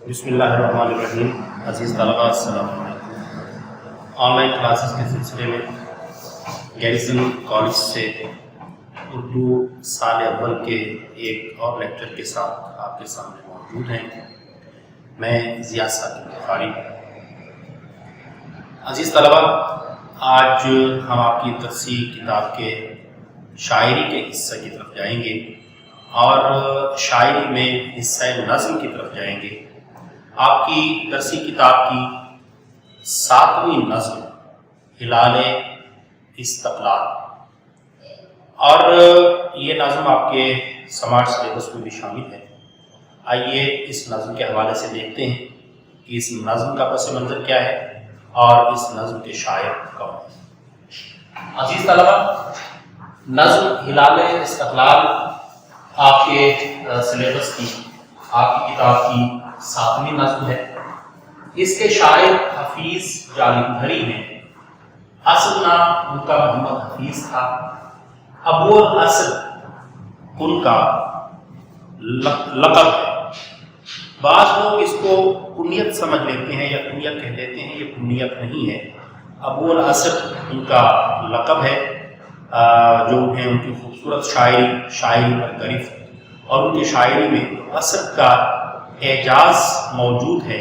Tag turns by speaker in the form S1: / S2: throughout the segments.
S1: بسم اللہ الرحمن الرحیم. عزیز طلباء السلام علیکم. آن لائن کلاسز کے سلسلے میں گیریزن کالج سے اردو سال اول کے ایک اور لیکچر کے ساتھ آپ کے سامنے موجود ہیں. میں ضیاء ثاقب بخاری. عزیز طلباء، آج ہم آپ کی درسی کتاب کے شاعری کے حصے کی طرف جائیں گے اور شاعری میں حصہ نظم کی طرف جائیں گے. آپ کی درسی کتاب کی 7ویں نظم ہلال استقلال، اور یہ نظم آپ کے سماج سلیبس میں بھی شامل ہے. آئیے اس نظم کے حوالے سے دیکھتے ہیں کہ اس نظم کا پس منظر کیا ہے اور اس نظم کے شاعر کون ہیں. عزیز طلباء، نظم ہلال استقلال آپ کے سلیبس کی، آپ کی کتاب کی 7ویں نظم ہے. اس کے شاعر حفیظ جالندھری ہیں. اصل نام ان کا محمد حفیظ تھا. ابو الاسد ان کا لقب ہے. بعض لوگ اس کو کنیت سمجھ لیتے ہیں یا کنیت کہہ لیتے ہیں. یہ کنیت نہیں ہے. ابو الاسد ان کا لقب ہے جو ہیں ان کی خوبصورت شاعری پر گرفت، اور ان کی شاعری میں اسد کا اعجاز موجود ہے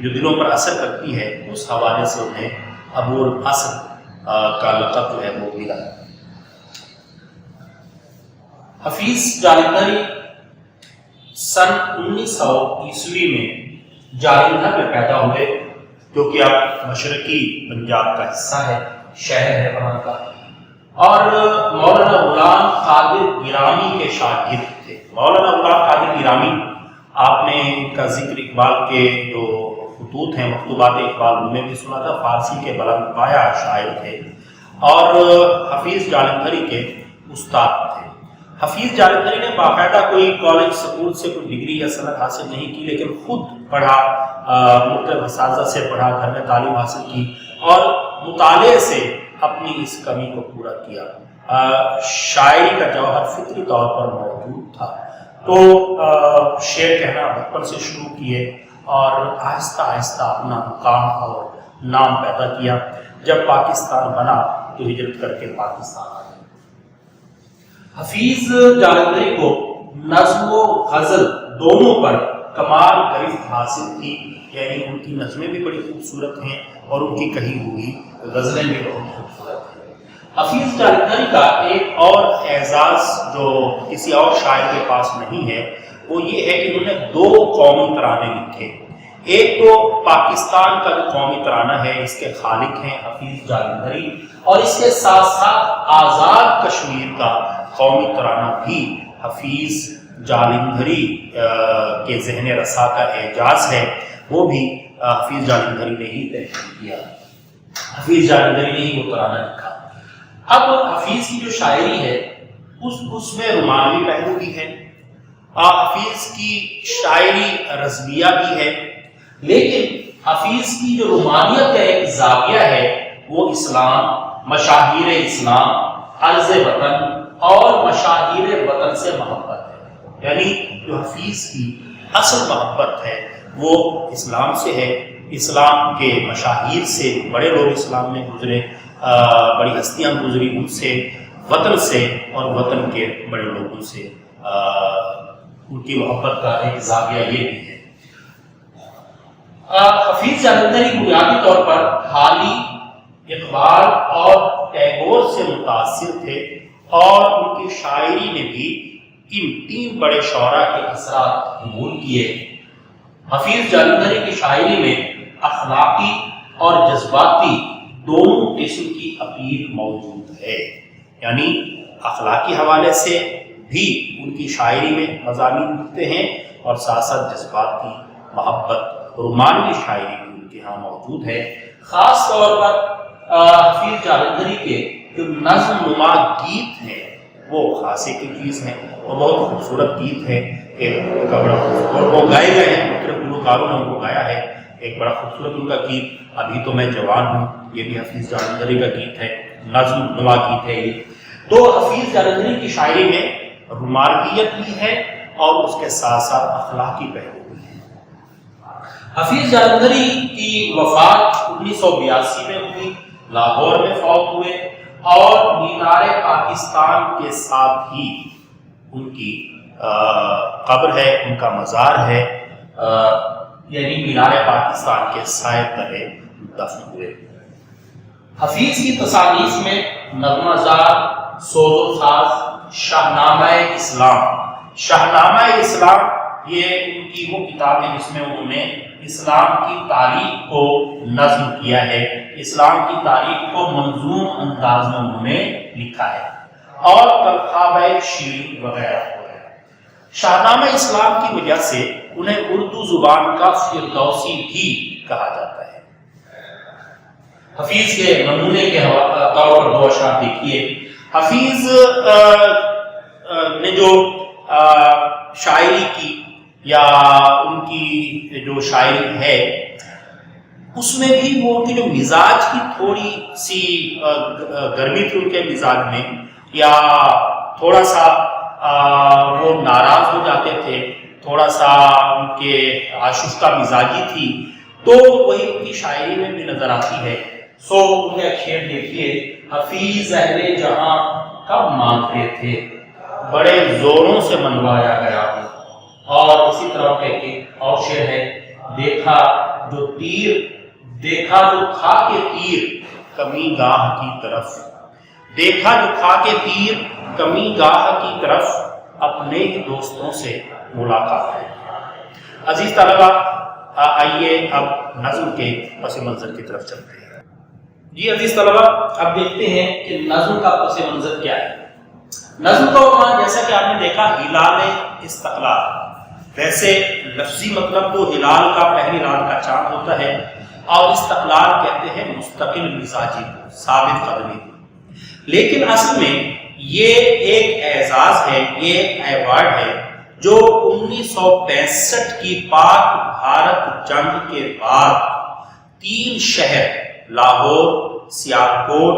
S1: جو دلوں پر اثر کرتی ہے. اس حوالے سے انہیں ابو الاسد کا لقب جو ہے وہ ملا. حفیظ جالندھری سن 1900 میں جالندھر میں پیدا ہوئے، جو کہ اب مشرقی پنجاب کا حصہ ہے، شہر ہے وہاں کا، اور مولانا غلام قادر گرامی کے شاگرد تھے. مولانا غلام قادر گرامی، آپ نے ان کا ذکر اقبال کے جو خطوط ہیں مکتوبات اقبال میں بھی سنا تھا. فارسی کے بلند پایہ شاعر تھے اور حفیظ جالندھری کے استاد تھے. حفیظ جالندھری نے باقاعدہ کوئی کالج سکول سے کوئی ڈگری یا سند حاصل نہیں کی، لیکن خود پڑھا، مختلف اساتذہ سے پڑھا، گھر میں تعلیم حاصل کی اور مطالعے سے اپنی اس کمی کو پورا کیا. شاعری کا جوہر فطری طور پر موجود تھا، تو شعر کہنا بچپن سے شروع کیے اور آہستہ آہستہ اپنا مقام اور نام پیدا کیا. جب پاکستان بنا تو ہجرت کر کے پاکستان آ گئے. حفیظ جالندھری کو نظم و غزل دونوں پر کمال گرفت حاصل تھی، یعنی ان کی نظمیں بھی بڑی خوبصورت ہیں اور ان کی کہی ہوئی غزلیں بھی بہت خوبصورت ہیں. حفیظ جالندھری کا ایک اور اعزاز جو کسی اور شاعر کے پاس نہیں ہے، وہ یہ ہے کہ انہوں نے 2 قومی ترانے لکھے. ایک تو پاکستان کا جو قومی ترانہ ہے، اس کے خالق ہیں حفیظ جالندھری، اور اس کے ساتھ ساتھ آزاد کشمیر کا قومی ترانہ بھی حفیظ جالندھری کے ذہن رسا کا اعجاز ہے. وہ بھی حفیظ جالندھری نے ہی تحریر کیا. حفیظ جالندھری نے ہی وہ ترانہ لکھا. اب حفیظ کی جو شاعری ہے اس میں رومانوی پہلو بھی ہے. حفیظ کی شاعری رضویہ بھی ہے، لیکن حفیظ کی جو رومانیت کا ایک زاویہ ہے وہ اسلام، مشاہیر اسلام، عرض وطن اور مشاہیر وطن سے محبت ہے. یعنی جو حفیظ کی اصل محبت ہے وہ اسلام سے ہے، اسلام کے مشاہیر سے. بڑے لوگ اسلام میں گزرے، بڑی ہستیاں گزری، ان سے، وطن سے، اور وطن کے بڑے لوگوں سے ان کی محبت کا ایک زاویہ یہ بھی ہے. حفیظ جالندھری بنیادی طور پر حالی، اقبال اور ٹیگور سے متاثر تھے، اور ان کی شاعری نے بھی ان 3 بڑے شعراء کے اثرات قبول کیے. حفیظ جالندھری کی شاعری میں اخلاقی اور جذباتی دونوں قسم کی اپیل موجود ہے. یعنی اخلاقی حوالے سے بھی ان کی شاعری میں مضامین ملتے ہیں، اور ساتھ ساتھ جذبات کی محبت، رومانوی شاعری بھی ان کے ہاں موجود ہے. خاص طور پر حفیظ جالندھری کے جو نظم نما گیت ہیں وہ خاصے کی چیز ہیں. وہ بہت خوبصورت گیت ہے، ایک بڑا اور وہ گائے گئے ہیں، مختلف گلوکاروں نے ان کو گایا ہے. ایک بڑا خوبصورت ان کا گیت ابھی تو میں جوان ہوں، یہ بھی حفیظ جالندھری کا گیت ہے، نظم نما گیت ہے یہ. تو حفیظ جالندھری کی شاعری میں رومانویت بھی ہے اور اس کے ساتھ ساتھ اخلاقی پہلو بھی ہے. حفیظ جالندھری کی وفات 1982 میں ہوئی، لاہور میں فوت ہوئے، اور مینار پاکستان کے ساتھ ہی ان کی قبر ہے، ان کا مزار ہے، یعنی مینار پاکستان کے سائے تلے دفن ہوئے۔ حفیظ کی تصانیف میں نغمہ زار، سوز و ساز، شاہنامہ اسلام۔ شاہنامہ اسلام یہ ان کی وہ کتاب ہے جس میں انہوں نے اسلام کی تاریخ کو نظم کیا ہے، اسلام کی تاریخ کو منظوم انداز میں انہوں نے لکھا ہے، اور تلخابہ شیرین وغیرہ۔ شاہنامہ اسلام کی وجہ سے انہیں اردو زبان کا فردوسی بھی کہا جاتا ہے۔ حفیظ کے نمونے کے طور پر دو اشعار دیکھیے۔ حفیظ نے جو شاعری کی یا ان کی جو شاعری ہے اس میں بھی وہ ان کی جو مزاج کی تھوڑی سی گرمی تھی ان کے مزاج میں، یا تھوڑا سا وہ ناراض ہو جاتے تھے، تھوڑا سا ان کے آشفتہ مزاجی تھی، تو وہی ان کی شاعری میں بھی نظر آتی ہے۔ سو ان کے شعر دیکھیے۔ حفیظ اہل جہاں کب مانگتے تھے، بڑے زوروں سے منوایا گیا ہوں۔ اور اسی طرح کہ اور شعر ہے، دیکھا جو کھا کے تیر کمی گاہ کی طرف، دیکھا جو کھا کے تیر کمی گاہ کی طرف، اپنے ہی دوستوں سے ملاقات ہے۔ عزیز طلبہ، آئیے اب نظم کے پس منظر کی طرف چلتے ہیں۔ جی عزیز طلبہ، اب دیکھتے ہیں کہ نظم کا پس منظر کیا ہے۔ نظم کا عنوان جیسا کہ آپ نے دیکھا، ہلال استقلال۔ ویسے لفظی مطلب تو ہلال کا پہلی رات کا چاند ہوتا ہے، اور استقلال کہتے ہیں مستقل مزاجی کو، ثابت قدمی کو۔ لیکن اصل میں یہ ایک اعزاز ہے، یہ ایک ایوارڈ ہے جو 1965 کی پاک بھارت جنگ کے بعد 3 شہر لاہور، سیالکوٹ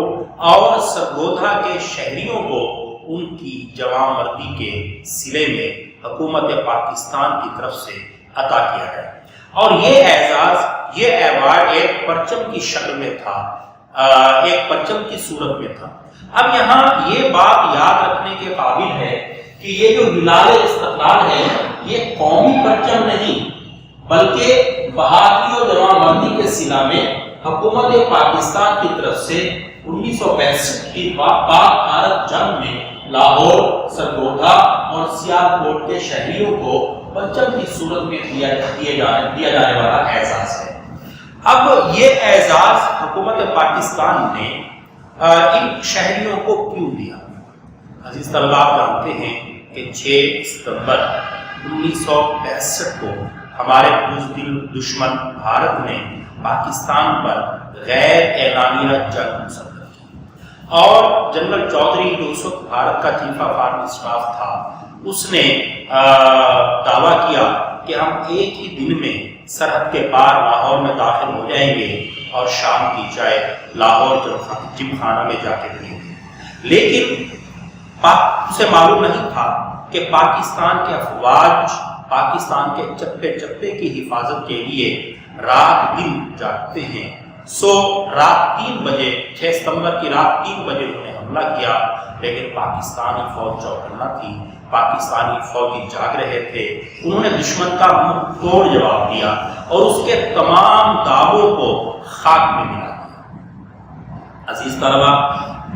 S1: اور سرگودھا کے شہریوں کو ان کی جواں مردی کے صلے میں حکومت پاکستان کی طرف سے عطا کیا گیا، اور یہ اعزاز، یہ ایوارڈ ایک پرچم کی شکل میں تھا، ایک پرچم کی صورت میں تھا۔ اب یہاں یہ بات یاد رکھنے کے قابل ہے کہ یہ جو ہلال استقلال ہے یہ قومی پرچم نہیں، بلکہ بہادری و جواں مردی کے صلہ میں حکومت پاکستان کی طرف سے 1965 کی پاک بھارت جنگ میں لاہور، سرگودھا اور سیالکوٹ کے شہریوں کو پرچم کی صورت میں دیا جانے والا اعزاز ہے۔ اب یہ اعزاز حکومت پاکستان نے ان شہریوں کو کیوں دیا؟ عزیز طلبہ، آپ جانتے ہیں کہ 6 ستمبر 1965 کو ہمارے بزدل دشمن بھارت نے پاکستان پر غیر اعلانیہ جنگ مسلط کی، اور جنرل چودھری جو اس وقت بھارت کا چیف آف آرمی اسٹاف تھا، اس نے دعویٰ کیا کہ ہم ایک ہی دن میں سرحد کے پار لاہور میں داخل ہو جائیں گے اور شام کی چائے لاہور جم خانہ میں جا کے پئیں گے۔ لیکن اسے معلوم نہیں تھا کہ پاکستان کے افواج پاکستان کے چپے چپے کی حفاظت کے لیے رات دن جاگتے ہیں۔ سو رات 3 بجے 6 ستمبر کی رات 3 بجے انہوں نے حملہ کیا، لیکن پاکستانی فوج چوکنا تھی، پاکستانی فوجی جاگ رہے تھے۔ انہوں نے دشمن کا منہ توڑ جواب دیا اور اس کے تمام دعووں کو خاک میں ملا دیا۔ عزیز طلبہ،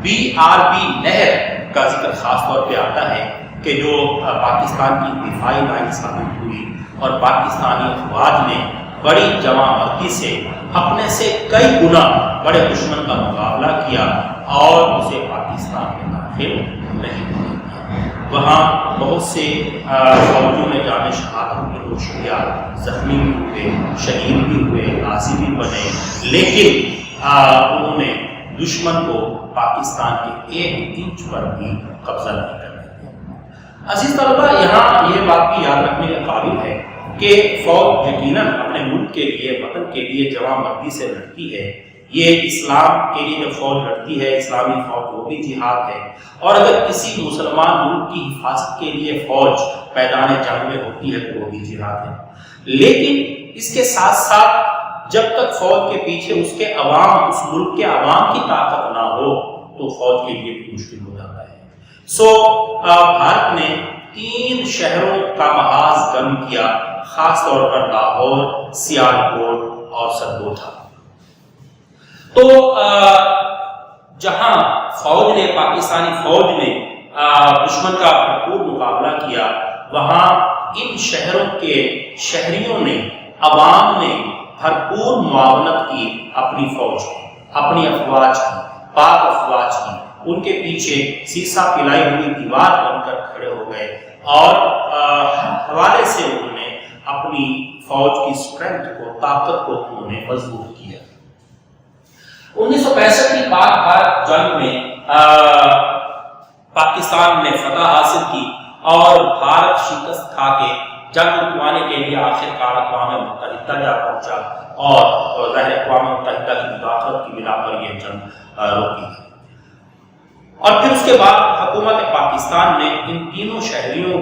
S1: BRB نہر کا ذکر خاص طور پہ آتا ہے کہ جو پاکستان کی دفاعی لائن ثابت ہوئی، اور پاکستانی افواج نے بڑی جواں مردی سے اپنے سے کئی گنا بڑے دشمن کا مقابلہ کیا اور اسے پاکستان میں داخل نہیں ہونے دیا۔ وہاں بہت سے فوجیوں نے جان شہادت میں نوش کیا، زخمی بھی ہوئے، شہید بھی ہوئے، غازی بھی بنے، لیکن انہوں نے دشمن کو پاکستان کے 1 انچ پر بھی قبضہ نہیں کرنے دیا۔ عزیز طلبہ، یہاں یہ بات بھی یاد رکھنے کے قابل ہے کہ فوج یقیناً اپنے ملک کے لیے، وطن کے لیے جواں مردی سے لڑتی ہے۔ یہ اسلام کے لیے جو فوج لڑتی ہے، اسلامی فوج، وہ بھی جہاد ہے، اور اگر کسی مسلمان ملک کی حفاظت کے لیے فوج میدان جنگ میں ہوتی ہے تو وہ بھی جہاد ہے۔ لیکن اس کے ساتھ ساتھ جب تک فوج کے پیچھے اس کے عوام، اس ملک کے عوام کی طاقت نہ ہو تو فوج کے لیے بھی مشکل ہو جاتا ہے۔ بھارت نے 3 شہروں کا محاذ گرم کیا، خاص طور پر لاہور، سیالکوٹ اور سرگودا۔ تو جہاں فوج نے، پاکستانی فوج نے دشمن کا بھرپور مقابلہ کیا، وہاں ان شہروں کے شہریوں نے، عوام نے بھرپور معاونت کی اپنی فوج کی، اپنی افواج کی، پاک افواج کی۔ ان کے پیچھے سیسا پلائی ہوئی دیوار بن کر کھڑے ہو گئے اور ہر حوالے سے انہوں نے اپنی فوج کی اسٹرینتھ کو، طاقت کو انہوں نے مضبوط کیا۔ 1965 کی پاک بھارت جنگ میں پاکستان نے فتح حاصل کی اور بھارت شکست کھا کے جنگ رکوانے کے لیے آخرکار اقوام متحدہ جا پہنچا اور ظاہر اقوام متحدہ کی مداخلت کی بنا پر یہ جنگ روکی گئی۔ اور پھر اس کے بعد حکومت پاکستان نے ان تینوں شہریوں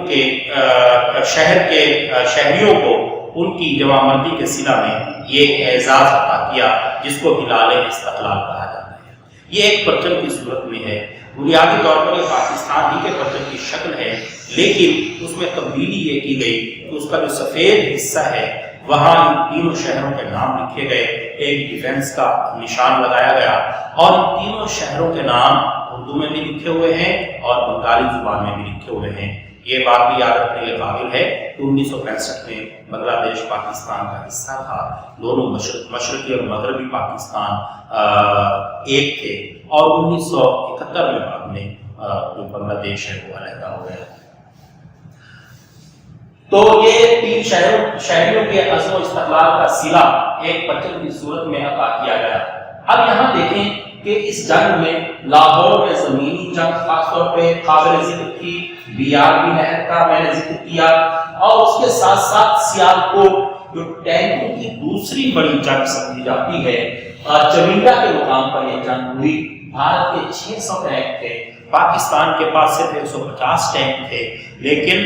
S1: کو ان کی جوانمردی کے صلہ میں یہ اعزاز عطا کیا جس کو ہلال استقلال کہا جاتا ہے۔ یہ ایک پرچم کی صورت میں ہے، بنیادی طور پر یہ پاکستان ہی کے پرچم کی شکل ہے، لیکن اس میں تبدیلی یہ کی گئی کہ اس کا جو سفید حصہ ہے وہاں ان تینوں شہروں کے نام لکھے گئے، ایک ڈیفنس کا نشان لگایا گیا اور ان تینوں شہروں کے نام اردو میں بھی لکھے ہوئے ہیں اور بنگالی زبان میں بھی لکھے ہوئے ہیں۔ یہ بات بھی یاد رکھنے کے قابل ہے کہ 1965 میں بنگلہ دیش پاکستان کا حصہ تھا، دونوں مشرقی اور مغربی پاکستان ایک تھے، اور 1971 میں بعد میں جو بنگلہ دیش ہے وہ علیحدہ ہو گیا۔ تو یہ 3 شہریوں کے عزم و استقلال کا صلہ ایک پرچم کی صورت میں عطا کیا گیا۔ اب یہاں دیکھیں کہ اس جنگ میں لاہور میں زمینی جنگ خاص طور پہ قابل ذکر تھی، BRB نہر کا میں نے ذکر کیا، اور اس کے ساتھ ساتھ سیالکوٹ جو ٹینکوں کی دوسری بڑی جنگ سمجھی جاتی ہے، چوینڈا کے مقام پر یہ جنگ ہوئی۔ بھارت کے 600 ٹینک تھے، پاکستان کے پاس صرف 150 ٹینک تھے، لیکن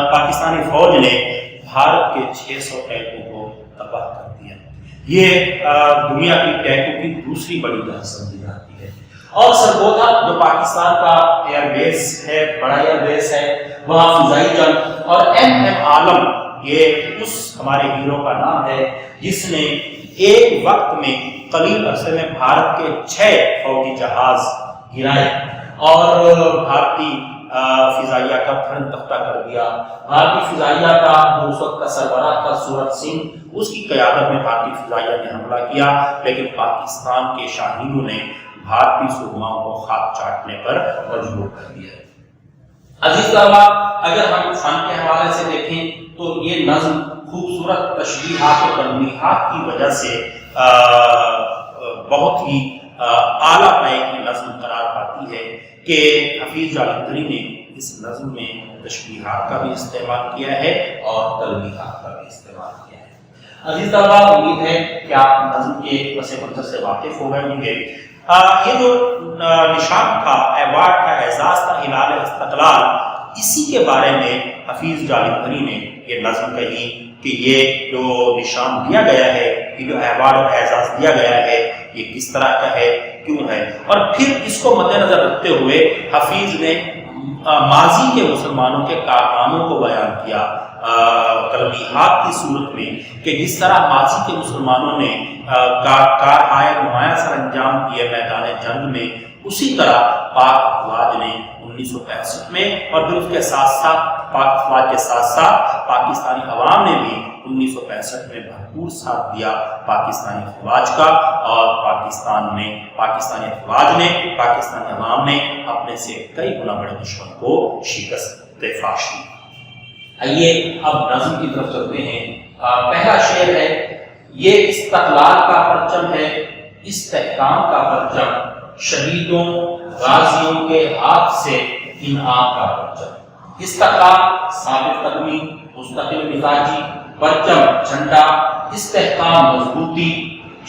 S1: پاکستانی فوج نے بھارت کے 600 ٹینکوں کو تباہ کر دیا۔ یہ دنیا کی ٹینکوں کی دوسری بڑی جنگ سمجھی جاتی ہے۔ اور سرگودا جو پاکستان کا ایئر بیس ہے، بڑا ایئر بیس ہے، وہاں فضائی جنگ، اور MM عالم یہ اس ہمارے ہیرو کا نام ہے جس نے ایک وقت میں قلیل عرصے میں بھارت کے 6 فوجی جہاز گرائے اور بھارتی فضائیہ کا تھرن تختہ کر دیا۔ بھارتی فضائیہ کا جو اس وقت کا سربراہ تھا سورت سنگھ، اس کی قیادت میں بھارتی فضائیہ نے حملہ کیا، لیکن پاکستان کے شاہینوں نے بھارتی صوباؤں کو خاک چاٹنے پر مجبور کر دیا۔ عزیز طلبہ، اگر ہم فن کے حوالے سے دیکھیں تو یہ نظم خوبصورت تشبیہات و تنبیہات کی وجہ سے بہت ہی اعلیٰ پائے کی نظم قرار پاتی ہے کہ حفیظ جالندھری نے اس نظم میں تشبیہات کا بھی استعمال کیا ہے اور تنبیہات کا بھی استعمال کیا ہے۔ عزیز طلبہ، امید ہے کہ آپ نظم کے پس منظر سے واقف ہو گئے ہوں گے۔ یہ جو نشان تھا، ایوارڈ کا اعزاز تھا ہلال استقلال، اسی کے بارے میں حفیظ جالندھری نے یہ نظم کہی کہ یہ جو نشان دیا گیا ہے، یہ جو ایوارڈ اور اعزاز دیا گیا ہے، یہ کس طرح کا ہے، کیوں ہے، اور پھر اس کو مد نظر رکھتے ہوئے حفیظ نے ماضی کے مسلمانوں کے کارناموں کو بیان کیا تلبیحات کی صورت میں، کہ جس طرح ماضی کے مسلمانوں نے کارہائے نمایاں سر انجام دیے میدان جنگ میں، اسی طرح پاک افواج نے 1965 میں اور پھر اس کے ساتھ ساتھ پاک افواج کے ساتھ ساتھ پاکستانی عوام نے بھی 1965 میں بھرپور ساتھ دیا پاکستانی افواج کا، اور پاکستانی افواج نے، پاکستانی عوام نے اپنے سے کئی گنا بڑے دشمن کو شکست فاش دی۔ آئیے اب نظم کی طرف چلتے ہیں۔ پہلا شعر ہے، یہ استقلال کا پرچم ہے، استحکام کا پرچم، شہیدوں غازیوں کے ہاتھ سے انعام کا پرچم۔ استقلال ثابت قدمی، مستقل مزاجی، پرچم جھنڈا، استحکام مضبوطی،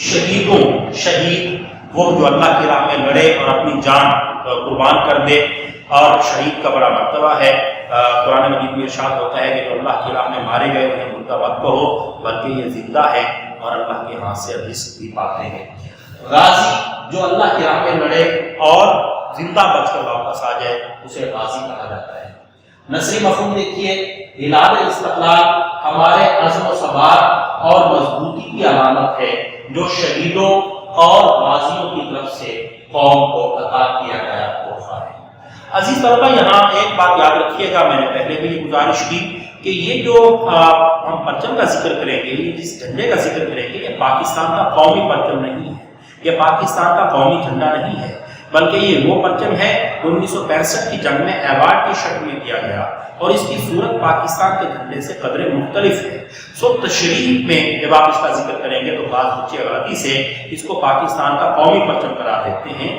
S1: شہیدوں شہید وہ جو اللہ کی راہ میں لڑے اور اپنی جان قربان کر دے، اور شہید کا بڑا مرتبہ ہے۔ قرآن مجید میں ارشاد ہوتا ہے کہ جو اللہ کی راہ میں مارے گئے انہیں مردہ مت کہو بلکہ یہ زندہ ہے اور اللہ کے ہاتھ سے رزق بھی پاتے ہیں۔ غازی جو اللہ کی راہ میں لڑے اور زندہ بچ کر واپس آ جائے اسے غازی کہا جاتا ہے۔ نثری مفہوم دیکھیے، ہلال استقلال ہمارے عزم و ثبات اور مضبوطی کی علامت ہے جو شہیدوں اور غازیوں کی طرف سے قوم کو عطا کیا گیا تحفہ ہے۔ عزیز طلبہ، یہاں ایک بات یاد رکھیے گا، میں نے پہلے بھی یہ گزارش کی کہ یہ جو ہم پرچم کا ذکر کریں گے، یہ جس جھنڈے کا ذکر کریں گے، یہ پاکستان کا قومی پرچم نہیں ہے، یہ پاکستان کا قومی جھنڈا نہیں ہے، بلکہ یہ وہ پرچم ہے جو 1965 کی جنگ میں ایوارڈ کی شکل میں دیا گیا اور اس کی صورت پاکستان کے جھنڈے سے قدرے مختلف ہے۔ تشریح میں جب آپ اس کا ذکر کریں گے تو بعض بچے غلطی سے اس کو پاکستان کا قومی پرچم قرار دیتے ہیں،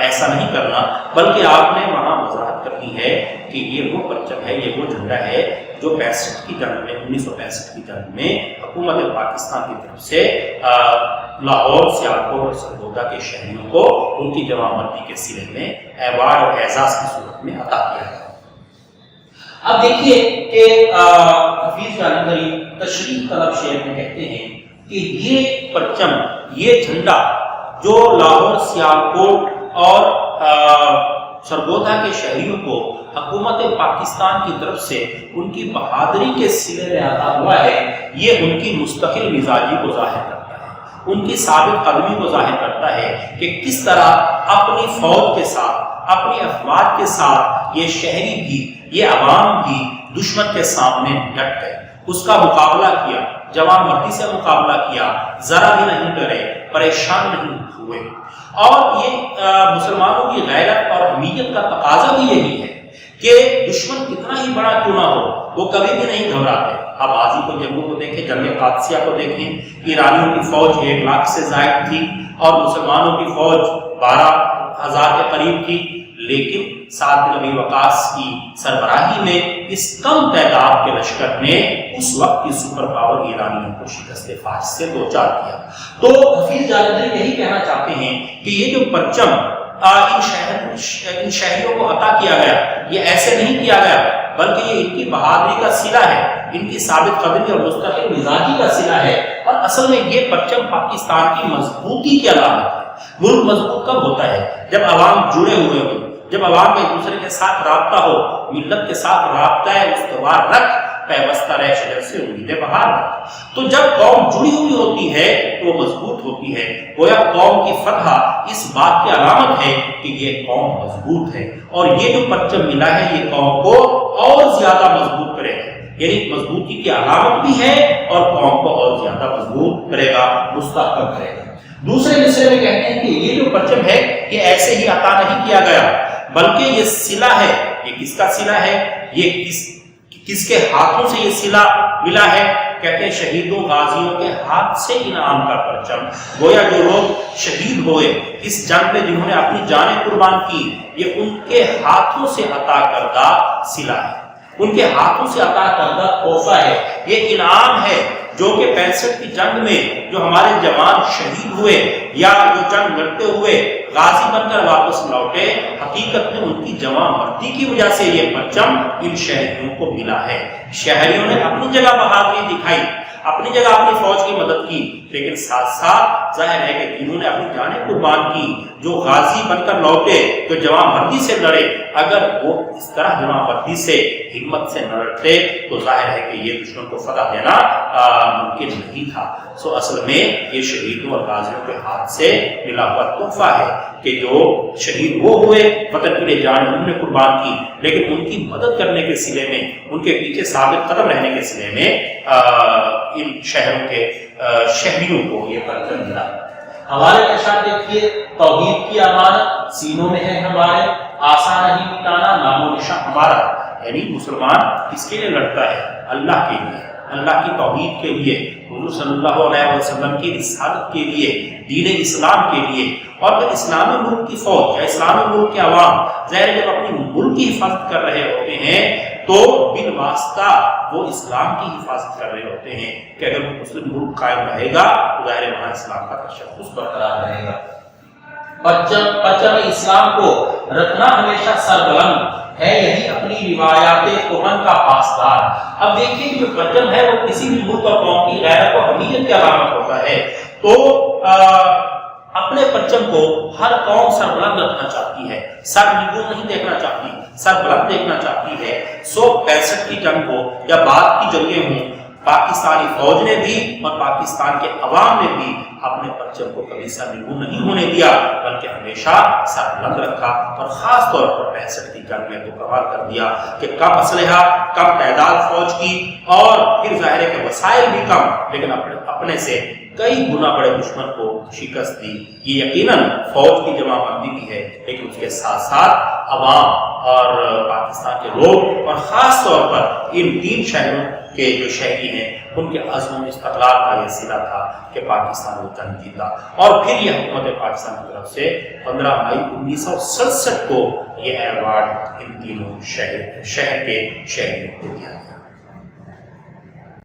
S1: ایسا نہیں کرنا، بلکہ آپ نے وہاں وضاحت کرنی ہے کہ یہ وہ پرچم ہے، یہ وہ جھنڈا ہے جو 65 کی جنگ میں 1965 کی جنگ میں حکومت پاکستان کی طرف سے لاہور، سیالکوٹ اور سرگودا کے شہریوں کو ان کی جمع مردی کے سلے میں ایوارڈ اور اعزاز کی صورت میں عطا کیا گیا۔ اب دیکھیے کہ حفیظ جالندھری تشریح طلب شعر میں کہتے ہیں کہ یہ پرچم، یہ جھنڈا جو لاہور، سیالکوٹ اور سرگودا کے شہریوں کو حکومت پاکستان کی طرف سے ان کی بہادری کے سلے میں عطا ہوا ہے، یہ ان کی مستقل مزاجی کو ظاہر کرتا ہے، ان کی ثابت قدمی کو ظاہر کرتا ہے کہ کس طرح اپنی فوج کے ساتھ، اپنی افواج کے ساتھ یہ شہری بھی، یہ عوام بھی دشمن کے سامنے ڈٹ گئے، اس کا مقابلہ کیا، جوان مردی سے مقابلہ کیا، ذرا بھی نہیں ڈرے، پریشان نہیں ہوئے۔ اور یہ مسلمانوں کی غیرت اور حمیت کا تقاضا بھی یہی ہے کہ دشمن کتنا ہی بڑا کیوں نہ ہو وہ کبھی بھی نہیں گھبراتے۔ اب غازی کو، جنگوں کو دیکھیں، جنگ قادسیہ کو دیکھیں، ایرانیوں کی فوج 1 لاکھ سے زائد تھی اور مسلمانوں کی فوج 12,000 کے قریب تھی، لیکن سعد بن ابی وقاص کی سربراہی میں اس کم تعداد کے لشکر نے اس وقت کی سپر پاور ایرانیوں کو شکست فاش سے دوچار کیا۔ تو حفیظ جالندھری یہی کہنا چاہتے ہیں کہ یہ جو پرچم ان شہریوں کو عطا کیا گیا، یہ ایسے نہیں کیا گیا، بلکہ یہ ان کی بہادری کا صلہ ہے، ان کی ثابت قدمی اور مستقل مزاجی کا صلہ ہے، اور اصل میں یہ پرچم پاکستان کی مضبوطی کی علامت ہے۔ ملک مضبوط کب ہوتا ہے؟ جب عوام جڑے ہوئے ہوں، جب عوام ایک دوسرے کے ساتھ رابطہ ہو، ملت کے ساتھ رابطہ استوار رکھ، پیوستہ رہ شجر سے امیدیں بہار رکھ۔ تو جب قوم جڑی ہوئی ہوتی ہے تو وہ مضبوط ہوتی ہے، گویا قوم کی فتح اس بات کی علامت ہے کہ یہ قوم مضبوط ہے، اور یہ جو پرچم ملا ہے یہ قوم کو اور زیادہ مضبوط کرے گا، یعنی مضبوطی کی علامت بھی ہے اور قوم کو اور زیادہ مضبوط کرے گا، مستحکم کرے گا۔ دوسرے مصرے میں کہتے ہیں کہ یہ جو پرچم ہے یہ ایسے ہی عطا نہیں کیا گیا، بلکہ یہ صلہ ہے۔ یہ کس کا صلہ ہے؟ یہ کس کے ہاتھوں سے یہ صلہ ملا ہے؟ کہتے ہیں شہیدوں، غازیوں کے ہاتھ سے انعام کا پرچم۔ گویا جو لوگ شہید ہوئے اس جنگ میں، جنہوں نے اپنی جانیں قربان کی، یہ ان کے ہاتھوں سے عطا کردہ صلہ ہے، ان کے ہاتھوں سے عطا کردہ تحفہ ہے، یہ انعام ہے جو کہ 65 کی جنگ میں جو ہمارے جوان شہید ہوئے یا جو جنگ لڑتے ہوئے غازی بن کر واپس لوٹے، حقیقت میں ان کی جمع مردی کی وجہ سے یہ پرچم ان شہریوں کو ملا ہے۔ شہریوں نے اپنی جگہ بہادری دکھائی، اپنی جگہ اپنی فوج کی مدد کی، لیکن ساتھ ساتھ ظاہر ہے کہ جنہوں نے اپنی جانیں قربان کی، جو غازی بن کر لوٹے، جو جمع مردی سے لڑے، اگر وہ اس طرح جمع مردی سے، ہمت سے نہ لڑتے تو ظاہر ہے کہ یہ دشمن کو فتح دینا ممکن نہیں تھا۔ اصل میں یہ شہیدوں اور غازیوں کے ہاتھ سے ملا ہوا تحفہ ہے کہ جو شہید وہ ہوئے، وطن کے لیے جان انہوں نے قربان کی، لیکن ان کی مدد کرنے کے سلے میں، ان کے پیچھے ثابت قدم رہنے کے سلے میں ان شہروں کے شہریوں کو یہ پرچم ملا۔ ہمارے ارشاد دیکھیے، توحید کی امانت سینوں میں ہے ہمارے، آسان نہیں مٹانا نام و نشان ہمارا۔ یعنی مسلمان کس کے لیے لڑتا ہے؟ اللہ کے لیے، اللہ کی توحید کے لیے، حضور صلی اللہ علیہ وسلم کی رسالت کے لیے، دین اسلام کے لیے۔ اور پھر اسلامی ملک کی فوج یا اسلامی ملک کے عوام ظاہر جب اپنی ملک کی حفاظت کر رہے ہوتے ہیں تو بالواسطہ وہ اسلام کی حفاظت کر رہے ہوتے ہیں کہ اگر وہ مسلم ملک قائم رہے گا تو ظاہر وہاں اسلام کا تشخص برقرار رہے گا۔ پرچم اسلام کو رکھنا ہمیشہ سربلند ہے یہی اپنی روایات کہن کا پاسدار۔ اب دیکھیے کہ جو پرچم ہے وہ کسی بھی ملک اور قوم کی غیرت و حمیت کی علامت ہوتا ہے، تو اپنے پرچم کو ہر قوم سر بلند رکھنا چاہتی ہے، سر نیگو نہیں دیکھنا چاہتی، سر بلند دیکھنا چاہتی ہے۔ 165 کی جنگ ہو یا بعد کی جنگیں ہوں، پاکستانی فوج نے بھی اور پاکستان کے عوام نے بھی اپنے پرچم کو کبھی سر نیگو نہیں ہونے دیا، بلکہ ہمیشہ سر بلند رکھا، اور خاص طور پر 65 کی جنگ میں تو کمال کر دیا کہ کم اسلحہ، کم تعداد فوج کی، اور پھر ظاہر ہے کہ وسائل بھی کم، لیکن اپنے سے کئی گنا بڑے دشمن کو شکست دی۔ یہ یقیناً فوج کی جمع بندی بھی ہے، لیکن اس کے ساتھ ساتھ عوام اور پاکستان کے لوگ اور خاص طور پر ان 3 شہروں کے جو شہری ہیں ان کے عزم و استقلال کا یہ صلہ تھا کہ پاکستان وہ جنگ جیتا، اور پھر یہ حکومت پاکستان کی طرف سے 15 مئی 1967 کو یہ ایوارڈ ان تینوں شہر کے شہریوں کو دیا۔